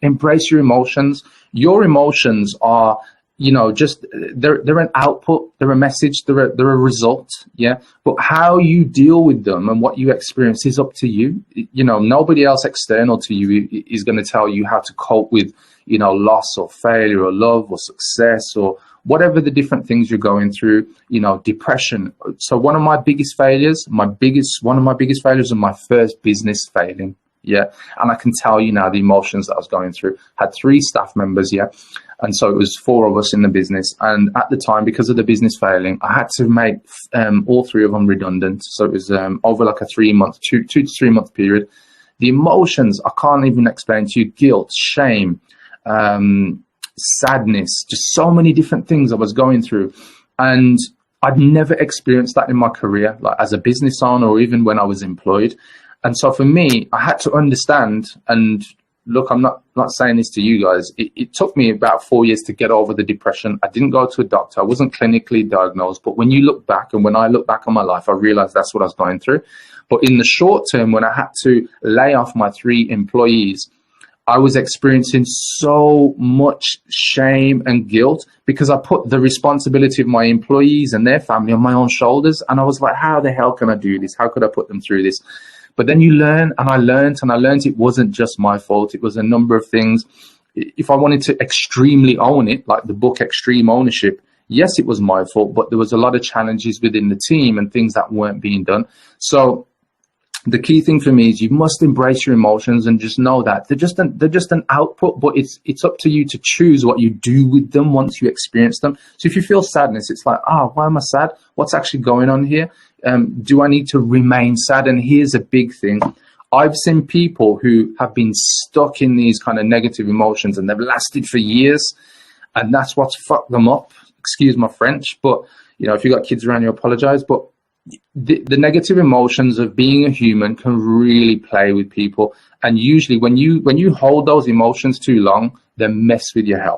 Embrace your emotions. Your emotions are, just they're an output, they're a message, they're a result. Yeah. But how you deal with them and what you experience is up to you. Nobody else external to you is going to tell you how to cope with, loss or failure or love or success or whatever the different things you're going through, depression. So one of my biggest failures was my first business failing. Yeah. And I can tell you now the emotions that I was going through. Had 3 staff members. Yeah. And so it was 4 of us in the business. And at the time, because of the business failing, I had to make all 3 of them redundant. So it was over like a 2 to 3 month period. The emotions, I can't even explain to you: guilt, shame, sadness, just so many different things I was going through. And I'd never experienced that in my career, like as a business owner or even when I was employed. And so for me, I had to understand, and look, I'm not saying this to you guys. It took me about 4 years to get over the depression. I didn't go to a doctor. I wasn't clinically diagnosed. But when you look back, and when I look back on my life, I realized that's what I was going through. But in the short term, when I had to lay off my 3 employees, I was experiencing so much shame and guilt because I put the responsibility of my employees and their family on my own shoulders. And I was like, how the hell can I do this? How could I put them through this? But then you learn, and I learned it wasn't just my fault. It was a number of things. If I wanted to extremely own it, like the book Extreme Ownership, yes, it was my fault, but there was a lot of challenges within the team and things that weren't being done. So the key thing for me is you must embrace your emotions and just know that they're just an output, but it's up to you to choose what you do with them once you experience them. So if you feel sadness, it's like, why am I sad? What's actually going on here? Do I need to remain sad? And here's a big thing. I've seen people who have been stuck in these kind of negative emotions and they've lasted for years, and that's what's fucked them up. Excuse my French, but if you got kids around, you apologize. But the negative emotions of being a human can really play with people. And usually when you hold those emotions too long, they mess with your health.